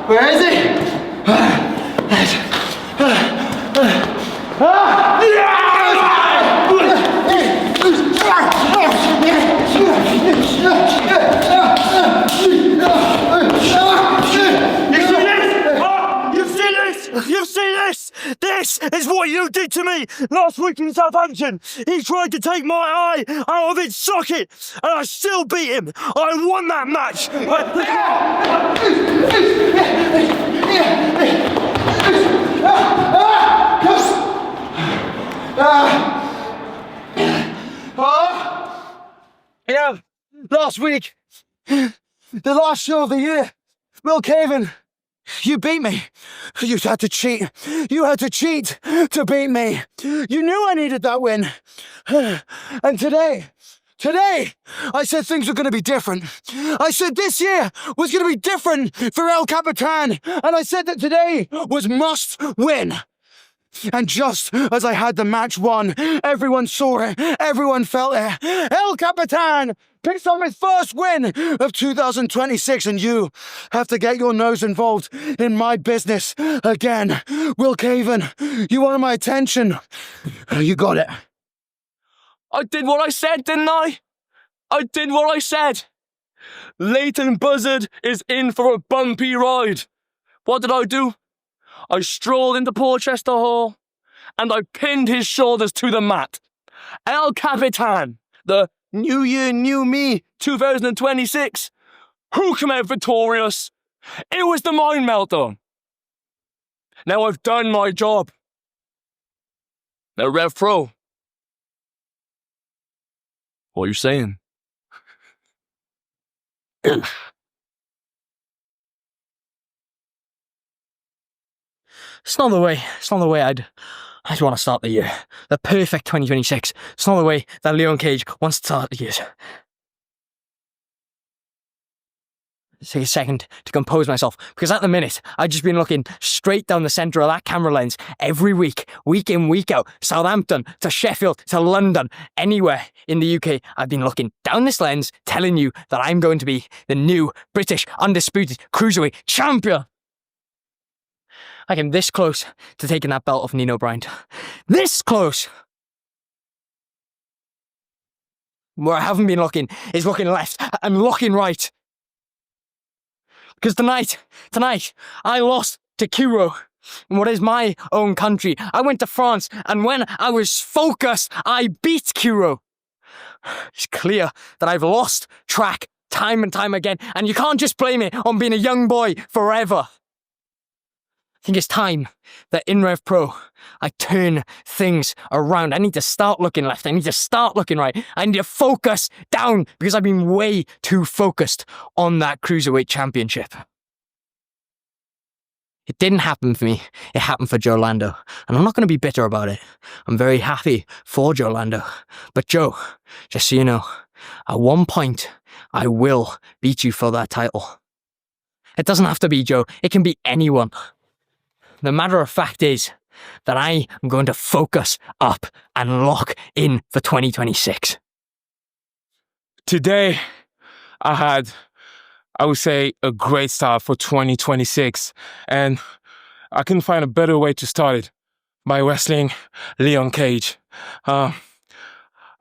Where is he? You see this? This is what you did to me last week in Southampton. He tried to take my eye out of its socket, and I still beat him. I won that match. Yeah, last week, the last show of the year, Will Kaven. You beat me. You had to cheat. You had to cheat to beat me. You knew I needed that win. And today, I said things were going to be different. I said this year was going to be different for El Capitan. And I said that today was must win. And just as I had the match won, everyone saw it, everyone felt it. El Capitan picks up his first win of 2026, and you have to get your nose involved in my business again. Will Kaven, you wanted my attention. You got it. I did what I said, didn't I? I did what I said. Leyton Buzzard is in for a bumpy ride. What did I do? I strolled into Porchester Hall and I pinned his shoulders to the mat. El Capitan, the New Year, New Me 2026. Who came out victorious? It was the Mind Melter. Now I've done my job. Now, Rev Pro, what are you saying? It's not the way I'd want to start the year. The perfect 2026. It's not the way that Leon Cage wants to start the year. Take a second to compose myself, because at the minute, I've just been looking straight down the centre of that camera lens every week in, week out, Southampton to Sheffield to London, anywhere in the UK. I've been looking down this lens, telling you that I'm going to be the new British undisputed cruiserweight champion. I came this close to taking that belt off Nino Bryant. This close! Where I haven't been looking is looking left and looking right. Because tonight, I lost to Kuro in what is my own country. I went to France, and when I was focused, I beat Kuro. It's clear that I've lost track time and time again, and you can't just blame it on being a young boy forever. I think it's time that in Rev Pro, I turn things around. I need to start looking left. I need to start looking right. I need to focus down, because I've been way too focused on that Cruiserweight Championship. It didn't happen for me. It happened for Joe Lando. And I'm not going to be bitter about it. I'm very happy for Joe Lando. But Joe, just so you know, at one point, I will beat you for that title. It doesn't have to be Joe. It can be anyone. The matter of fact is that I am going to focus up and lock in for 2026. Today, I had, I would say, a great start for 2026. And I couldn't find a better way to start it by wrestling Leon Cage. I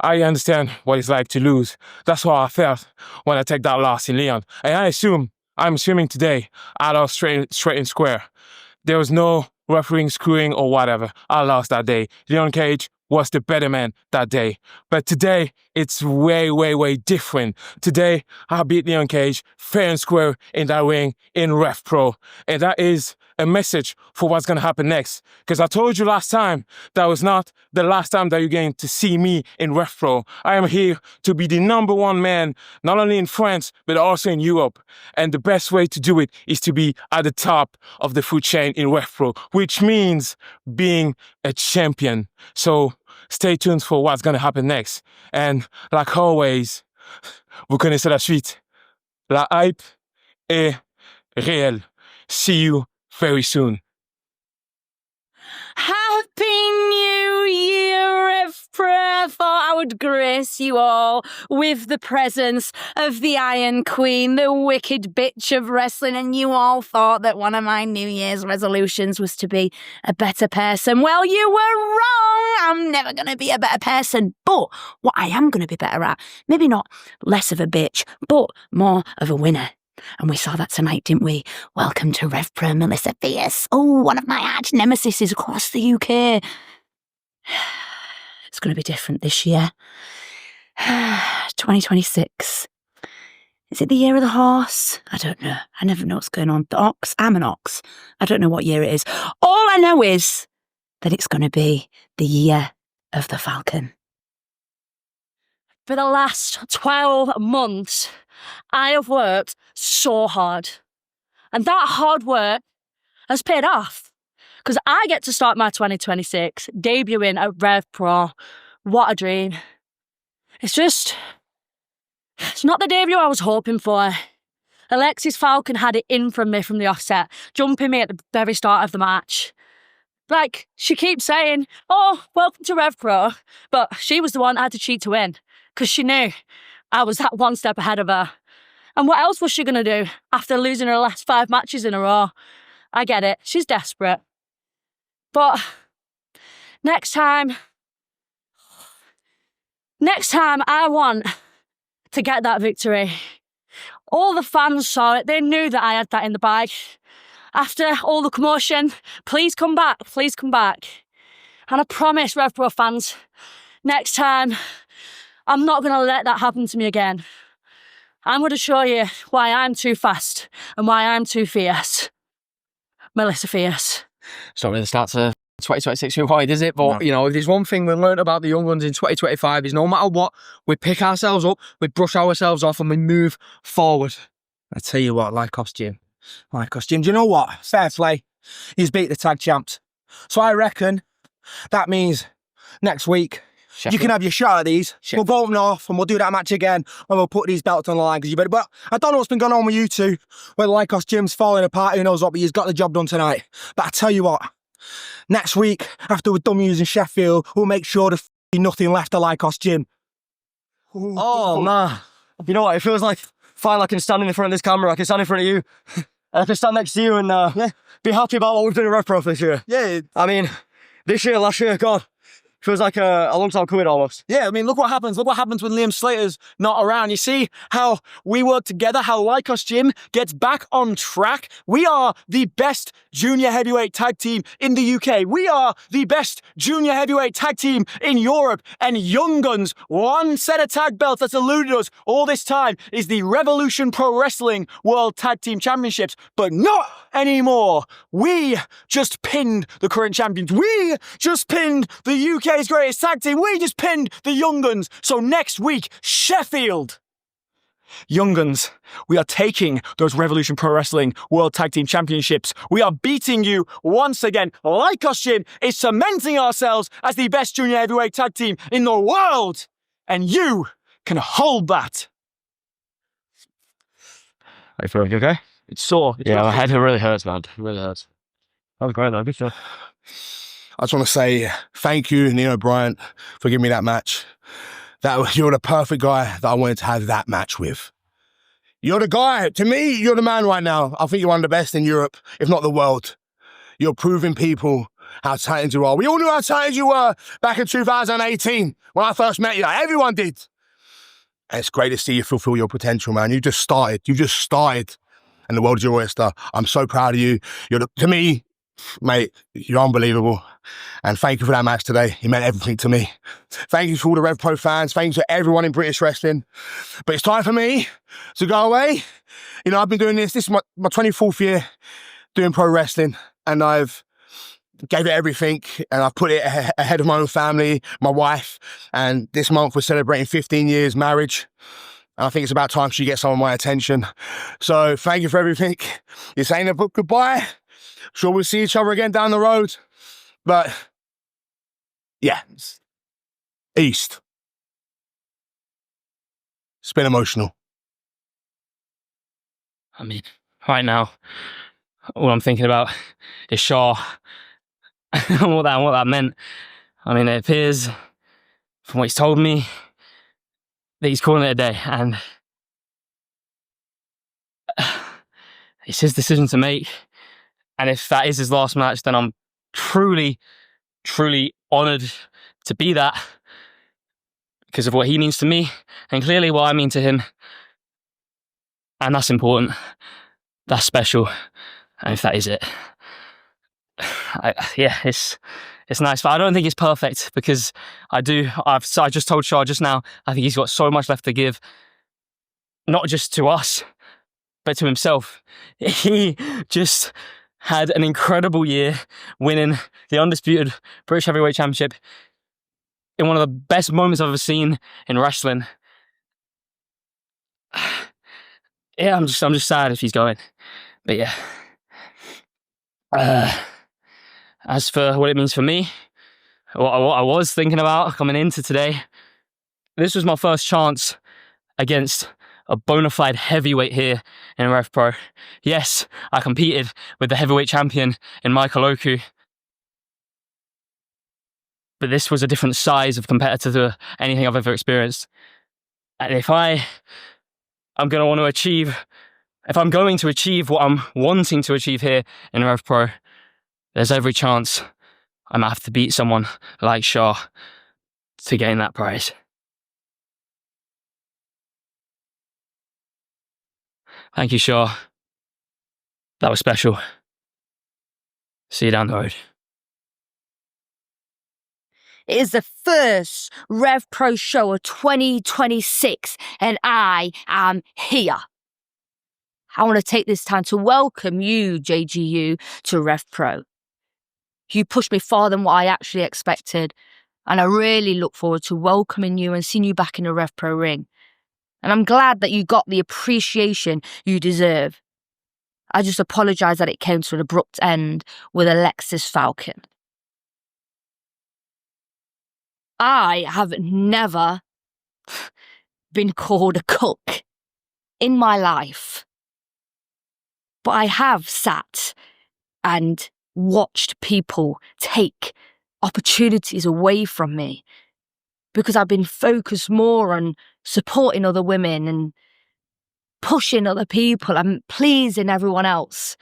understand what it's like to lose. That's how I felt when I take that loss in Leon. And I'm assuming today, I lost straight and square. There was no refereeing, screwing, or whatever. I lost that day. Leon Cage was the better man that day. But today, it's way, way, way different. Today, I beat Leon Cage fair and square in that ring in Rev Pro. And that is a message for what's going to happen next. Because I told you last time, that was not the last time that you're going to see me in Rev Pro. I am here to be the #1 man, not only in France, but also in Europe. And the best way to do it is to be at the top of the food chain in Rev Pro, which means being a champion. So stay tuned for what's going to happen next. And like always, vous connaissez la suite. La hype est réelle. See you very soon. Happy New Year, Pro thought I would grace you all with the presence of the Iron Queen, the wicked bitch of wrestling, and you all thought that one of my New Year's resolutions was to be a better person. Well, you were wrong. I'm never going to be a better person. But what I am going to be better at, maybe not less of a bitch, but more of a winner. And we saw that tonight, didn't we? Welcome to Rev Pro Melissa Fierce. Oh, one of my arch nemesis across the UK. It's going to be different this year. 2026. Is it the year of the horse? I don't know. I never know what's going on. The ox? I'm an ox. I don't know what year it is. All I know is that it's going to be the year of the Falcon. For the last 12 months, I have worked so hard. And that hard work has paid off. Because I get to start my 2026 debuting at Rev Pro. What a dream. It's not the debut I was hoping for. Alexxis Falcon had it in from me from the offset, jumping me at the very start of the match. Like, she keeps saying, oh, welcome to Rev Pro. But she was the one that had to cheat to win. Because she knew I was that one step ahead of her. And what else was she going to do after losing her last 5 matches in a row? I get it. She's desperate. But next time I want to get that victory. All the fans saw it. They knew that I had that in the bag. After all the commotion, please come back. Please come back. And I promise, Rev Pro fans, next time, I'm not going to let that happen to me again. I'm going to show you why I'm too fast and why I'm too fierce. Melissa Fierce. It's not really the start to 2026 too wide, is it? But, you know, if there's one thing we learned about the young ones in 2025 is no matter what, we pick ourselves up, we brush ourselves off and we move forward. I tell you what, Lykos Gym. Lykos Gym, do you know what? Fair play. He's beat the tag champs. So I reckon that means next week, you can have your shot at these. We'll vote them off and we'll do that match again and we'll put these belts on the line because you better. But I don't know what's been going on with you two. Whether Lykos Gym's falling apart, who knows what, but he's got the job done tonight. But I tell you what, next week, after we're done using Sheffield, we'll make sure there's nothing left of Lykos Gym. Oh, man. You know what? It feels like finally I can stand in front of this camera. I can stand in front of you. I can stand next to you and be happy about what we've done in Rev Pro this year. Yeah. I mean, this year, last year, God. Feels like a long time coming almost. Yeah, I mean, look what happens. Look what happens when Liam Slater's not around. You see how we work together, how Lykos Gym gets back on track. We are the best junior heavyweight tag team in the UK. We are the best junior heavyweight tag team in Europe. And Young Guns, one set of tag belts that's eluded us all this time, is the Revolution Pro Wrestling World Tag Team Championships. But not anymore. We just pinned the current champions. We just pinned the UK's greatest tag team. We just pinned the Young Guns. So next week, Sheffield. Young Guns, we are taking those Revolution Pro Wrestling World Tag Team Championships. We are beating you once again. Lykos Gym is cementing ourselves as the best junior heavyweight tag team in the world. And you can hold that. Are you feeling okay? It's sore. Yeah, my head really hurts, man. It really hurts. That was great though. Good stuff. I just want to say thank you, Nino Bryant, for giving me that match. You're the perfect guy that I wanted to have that match with. You're the guy. To me, you're the man right now. I think you're one of the best in Europe, if not the world. You're proving people how talented you are. We all knew how talented you were back in 2018 when I first met you. Everyone did. And it's great to see you fulfill your potential, man. You just started. And the world is your oyster. I'm so proud of you. To me, mate, you're unbelievable. And thank you for that match today. You meant everything to me. Thank you to all the Rev Pro fans. Thank you to everyone in British wrestling. But it's time for me to go away. You know, I've been doing this. This is my 24th year doing pro wrestling. And I've gave it everything. And I've put it ahead of my own family, my wife. And this month we're celebrating 15 years marriage. And I think it's about time she gets some of my attention. So thank you for everything. You're saying a goodbye. Sure, we'll see each other again down the road. But, yeah, East. It's been emotional. I mean, right now, all I'm thinking about is Sha and what that meant. I mean, it appears from what he's told me, that he's calling it a day, and it's his decision to make. And if that is his last match, then I'm truly, truly honoured to be that, because of what he means to me, and clearly what I mean to him. And that's important. That's special. And if that is it, it's nice. But I don't think it's perfect, because I just told Sha just now, I think he's got so much left to give, not just to us, but to himself. He just had an incredible year, winning the undisputed British Heavyweight Championship in one of the best moments I've ever seen in wrestling. Yeah, I'm just sad if he's going. But yeah. As for what it means for me, what I was thinking about coming into today, this was my first chance against a bona fide heavyweight here in Rev Pro. Yes, I competed with the heavyweight champion in Michael Oku, but this was a different size of competitor to anything I've ever experienced. And if I'm going to achieve what I'm wanting to achieve here in Rev Pro, there's every chance I might have to beat someone like Sha to gain that prize. Thank you, Sha. That was special. See you down the road. It is the first Rev Pro show of 2026, and I am here. I want to take this time to welcome you, JGU, to Rev Pro. You pushed me farther than what I actually expected, and I really look forward to welcoming you and seeing you back in the Rev Pro ring. And I'm glad that you got the appreciation you deserve. I just apologise that it came to an abrupt end with Alexxis Falcon. I have never been called a cook in my life, but I have sat and watched people take opportunities away from me because I've been focused more on supporting other women and pushing other people and pleasing everyone else.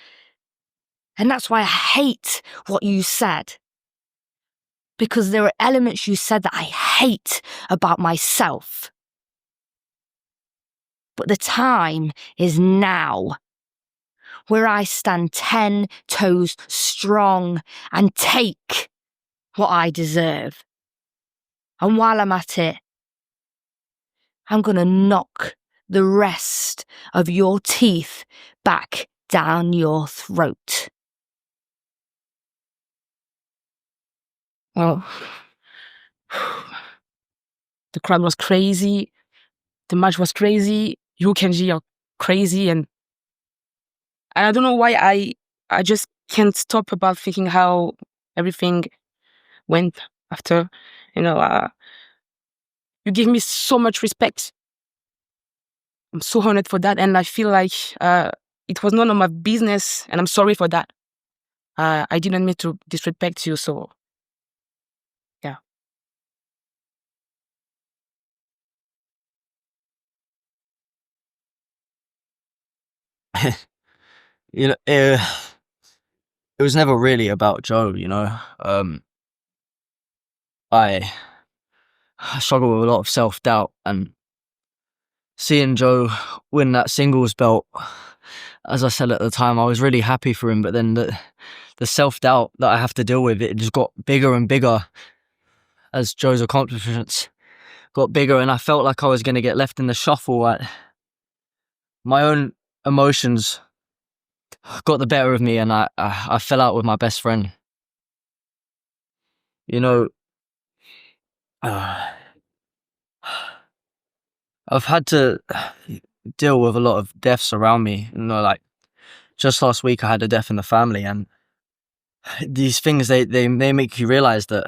And that's why I hate what you said, because there are elements you said that I hate about myself. But the time is now, where I stand 10 toes strong and take what I deserve. And while I'm at it, I'm going to knock the rest of your teeth back down your throat. Well, the crowd was crazy. The match was crazy. You, Kanji, are crazy. And I don't know why I just can't stop about thinking how everything went after. You give me so much respect. I'm so honored for that. And I feel like it was none of my business. And I'm sorry for that. I didn't mean to disrespect you. So, yeah. It was never really about Joe, I struggle with a lot of self-doubt, and seeing Joe win that singles belt, as I said at the time, I was really happy for him, but then the self-doubt that I have to deal with, it just got bigger and bigger as Joe's accomplishments got bigger, and I felt like I was going to get left in the shuffle. My own emotions got the better of me, and I fell out with my best friend. I've had to deal with a lot of deaths around me. Like just last week I had a death in the family, and these things, they make you realise that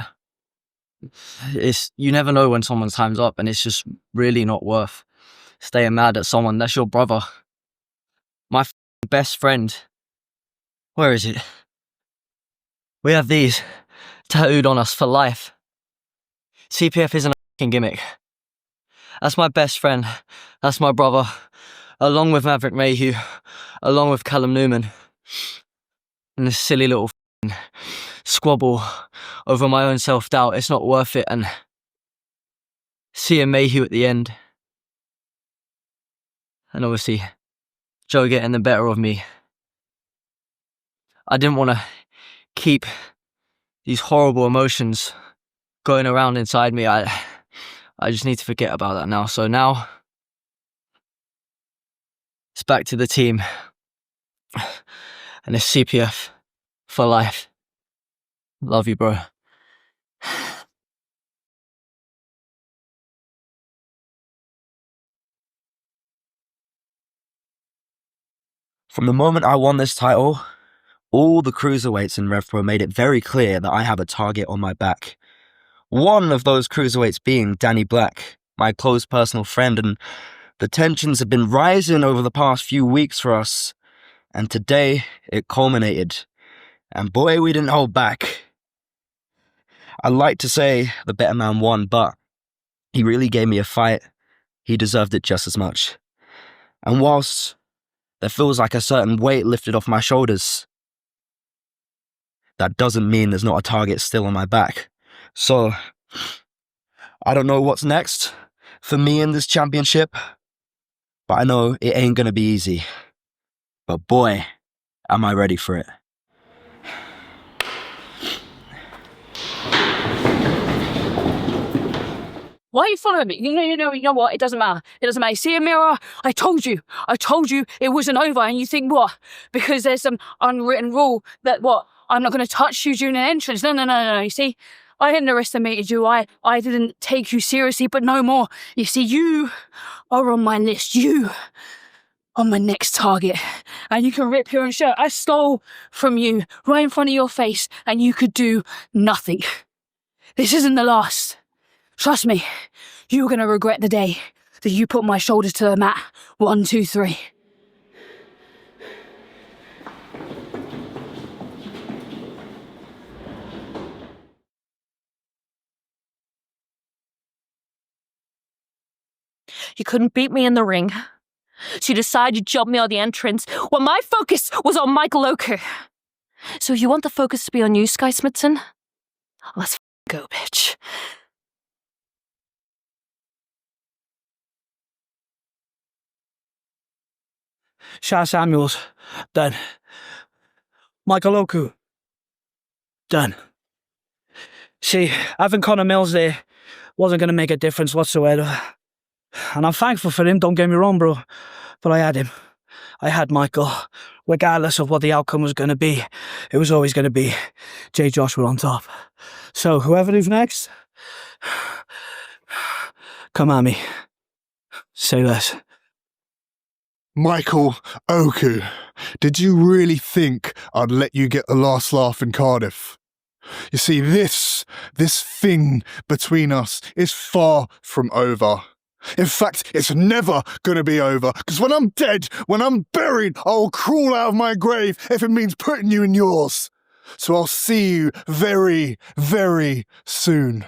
you never know when someone's time's up, and it's just really not worth staying mad at someone. That's your brother. My best friend. Where is it? We have these tattooed on us for life. CPF isn't a fucking gimmick. That's my best friend. That's my brother. Along with Maverick Mayhew. Along with Callum Newman. And this silly little squabble over my own self-doubt. It's not worth it. And seeing Mayhew at the end. And obviously, Joe getting the better of me. I didn't want to keep these horrible emotions going around inside me. I just need to forget about that now. So now, it's back to the team. And it's CPF for life. Love you, bro. From the moment I won this title, all the cruiserweights in RevPro made it very clear that I have a target on my back. One of those cruiserweights being Danny Black, my close personal friend, and the tensions have been rising over the past few weeks for us, and today it culminated. And boy, we didn't hold back. I'd like to say the better man won, but he really gave me a fight. He deserved it just as much. And whilst there feels like a certain weight lifted off my shoulders, that doesn't mean there's not a target still on my back. So, I don't know what's next for me in this championship, but I know it ain't gonna be easy. But boy, am I ready for it. Why are you following me? You know what? It doesn't matter. It doesn't matter. See, Amira, I told you it wasn't over. And you think what? Because there's some unwritten rule that what? I'm not going to touch you during an entrance. No. You see, I underestimated you. I didn't take you seriously, but no more. You see, you are on my list. You are my next target. And you can rip your own shirt. I stole from you right in front of your face, and you could do nothing. This isn't the last. Trust me, you're going to regret the day that you put my shoulders to the mat. 1, 2, 3. You couldn't beat me in the ring, so you decided to jump me on the entrance when my focus was on Michael Oku. So you want the focus to be on you, Skye Smitson? Let's go, bitch. Sha Samuels, done. Michael Oku, done. See, having Connor Mills there wasn't going to make a difference whatsoever. And I'm thankful for him, don't get me wrong, bro. But I had him. I had Michael. Regardless of what the outcome was going to be, it was always going to be J. Joshua on top. So, whoever is next, come at me. Say less. Michael Oku, did you really think I'd let you get the last laugh in Cardiff? You see, this thing between us is far from over. In fact, it's never gonna be over, because when I'm dead, when I'm buried, I'll crawl out of my grave if it means putting you in yours. So I'll see you very, very soon.